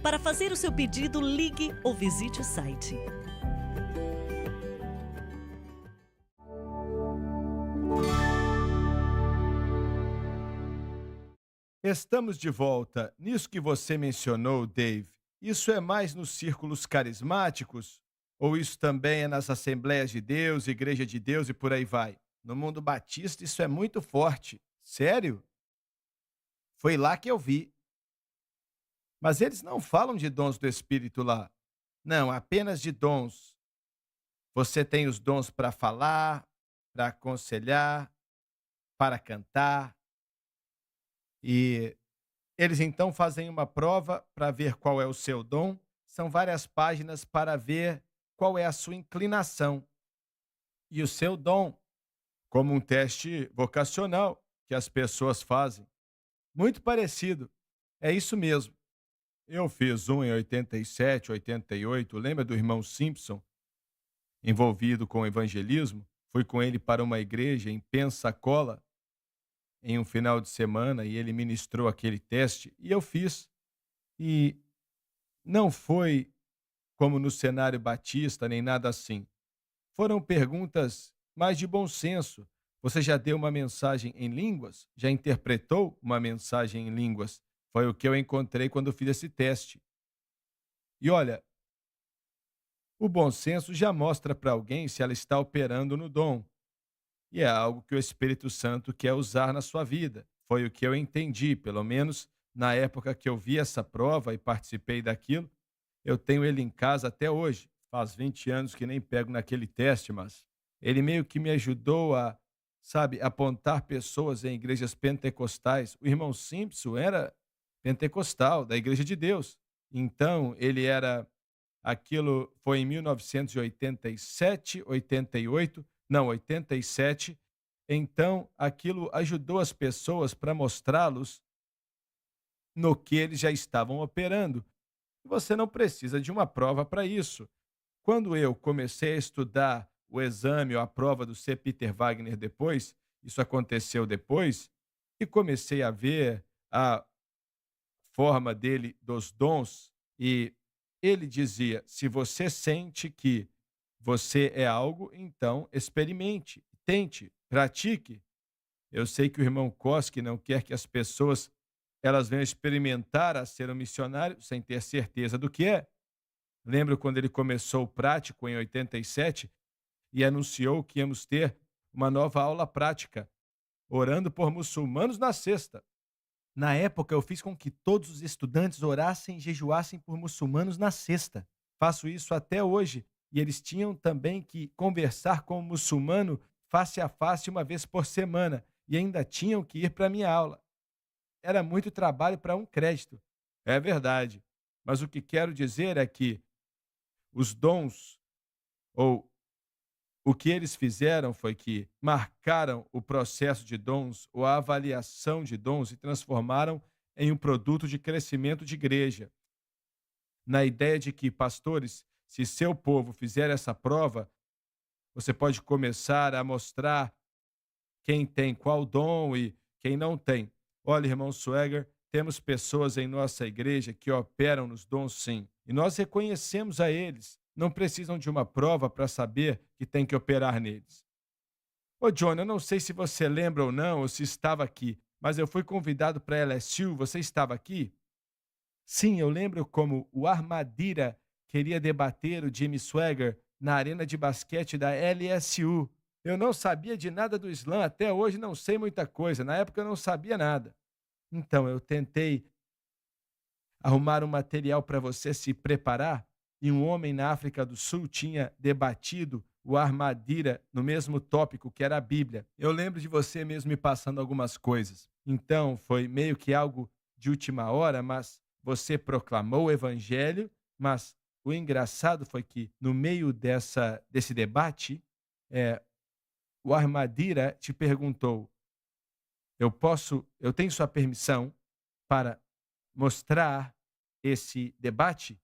Para fazer o seu pedido, ligue ou visite o site. Estamos de volta. Nisso que você mencionou, Dave, isso é mais nos círculos carismáticos? Ou isso também é nas Assembleias de Deus, Igreja de Deus e por aí vai? No mundo batista, isso é muito forte. Sério? Foi lá que eu vi. Mas eles não falam de dons do Espírito lá. Não, apenas de dons. Você tem os dons para falar, para aconselhar, para cantar. E eles então fazem uma prova para ver qual é o seu dom. São várias páginas para ver qual é a sua inclinação e o seu dom, como um teste vocacional que as pessoas fazem. Muito parecido. É isso mesmo. Eu fiz um em 87, 88. Lembra do irmão Simpson, envolvido com o evangelismo? Fui com ele para uma igreja em Pensacola em um final de semana e ele ministrou aquele teste e eu fiz. E não foi como no cenário batista, nem nada assim. Foram perguntas mais de bom senso. Você já deu uma mensagem em línguas? Já interpretou uma mensagem em línguas? Foi o que eu encontrei quando fiz esse teste. E olha, o bom senso já mostra para alguém se ela está operando no dom. E é algo que o Espírito Santo quer usar na sua vida. Foi o que eu entendi, pelo menos na época que eu vi essa prova e participei daquilo. Eu tenho ele em casa até hoje. Faz 20 anos que nem pego naquele teste, mas ele meio que me ajudou a, sabe, apontar pessoas em igrejas pentecostais. O irmão Simpson era pentecostal, da Igreja de Deus. Então, ele era. Aquilo foi em 1987, 88, não, 87. Então, aquilo ajudou as pessoas para mostrá-los no que eles já estavam operando. Você não precisa de uma prova para isso. Quando eu comecei a estudar o exame ou a prova do C. Peter Wagner depois, isso aconteceu depois, e comecei a ver a forma dele dos dons, e ele dizia: se você sente que você é algo, então experimente, tente, pratique. Eu sei que o irmão Koski não quer que as pessoas elas venham experimentar a ser um missionário sem ter certeza do que é. Lembro quando ele começou o prático em 87 e anunciou que íamos ter uma nova aula prática, orando por muçulmanos na sexta. Na época, eu fiz com que todos os estudantes orassem e jejuassem por muçulmanos na sexta. Faço isso até hoje. E eles tinham também que conversar com o muçulmano face a face uma vez por semana. E ainda tinham que ir para a minha aula. Era muito trabalho para um crédito. É verdade. Mas o que quero dizer é que os dons, ou o que eles fizeram foi que marcaram o processo de dons ou a avaliação de dons e transformaram em um produto de crescimento de igreja. Na ideia de que, pastores, se seu povo fizer essa prova, você pode começar a mostrar quem tem qual dom e quem não tem. Olha, irmão Swagger, temos pessoas em nossa igreja que operam nos dons sim, e nós reconhecemos a eles. Não precisam de uma prova para saber que tem que operar neles. Ô, John, eu não sei se você lembra ou não, ou se estava aqui, mas eu fui convidado para a LSU. Você estava aqui? Sim, eu lembro como o Armadilha queria debater o Jimmy Swagger na arena de basquete da LSU. Eu não sabia de nada do Islã, até hoje não sei muita coisa. Na época eu não sabia nada. Então, eu tentei arrumar um material para você se preparar, e um homem na África do Sul tinha debatido o Armadilha no mesmo tópico que era a Bíblia. Eu lembro de você mesmo me passando algumas coisas. Então, foi meio que algo de última hora, mas você proclamou o evangelho, mas o engraçado foi que no meio desse debate, é, o Armadilha te perguntou: eu tenho sua permissão para mostrar esse debate?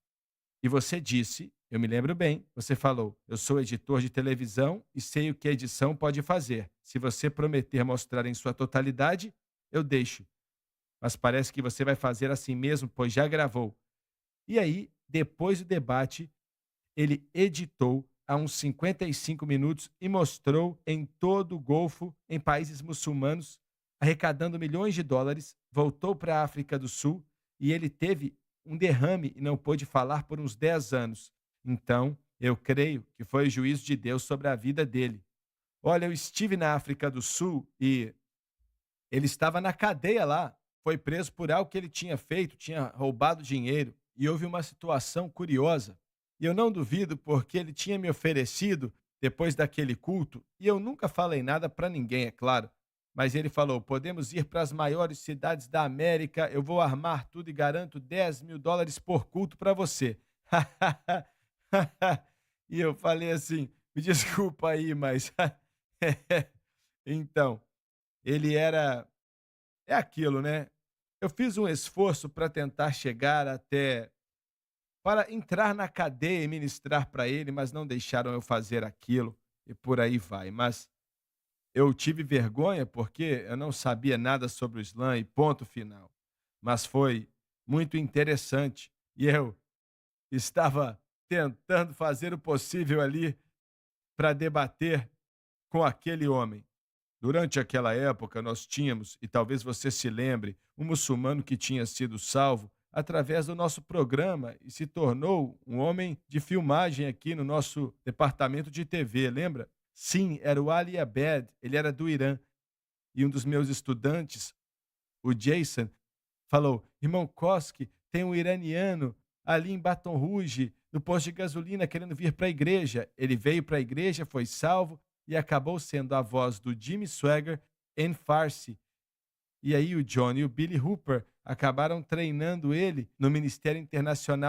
E você disse, eu me lembro bem, você falou: eu sou editor de televisão e sei o que a edição pode fazer. Se você prometer mostrar em sua totalidade, eu deixo. Mas parece que você vai fazer assim mesmo, pois já gravou. E aí, depois do debate, ele editou a uns 55 minutos e mostrou em todo o Golfo, em países muçulmanos, arrecadando milhões de dólares, voltou para a África do Sul e ele teve um derrame e não pôde falar por uns 10 anos. Então, eu creio que foi o juízo de Deus sobre a vida dele. Olha, eu estive na África do Sul e ele estava na cadeia lá, foi preso por algo que ele tinha feito, tinha roubado dinheiro. E houve uma situação curiosa. E eu não duvido, porque ele tinha me oferecido, depois daquele culto, e eu nunca falei nada para ninguém, é claro. Mas ele falou: podemos ir para as maiores cidades da América, eu vou armar tudo e garanto US$ 10.000 por culto para você. E eu falei assim: me desculpa aí, mas. Então, ele era. É aquilo, né? Eu fiz um esforço para tentar chegar até para entrar na cadeia e ministrar para ele, mas não deixaram eu fazer aquilo e por aí vai. Mas eu tive vergonha porque eu não sabia nada sobre o Islã e ponto final. Mas foi muito interessante e eu estava tentando fazer o possível ali para debater com aquele homem. Durante aquela época, nós tínhamos, e talvez você se lembre, um muçulmano que tinha sido salvo através do nosso programa e se tornou um homem de filmagem aqui no nosso departamento de TV, lembra? Sim, era o Ali Abed, ele era do Irã. E um dos meus estudantes, o Jason, falou: irmão Koski, tem um iraniano ali em Baton Rouge, no posto de gasolina, querendo vir para a igreja. Ele veio para a igreja, foi salvo e acabou sendo a voz do Jimmy Swagger em Farsi. E aí o John e o Billy Hooper acabaram treinando ele no Ministério Internacional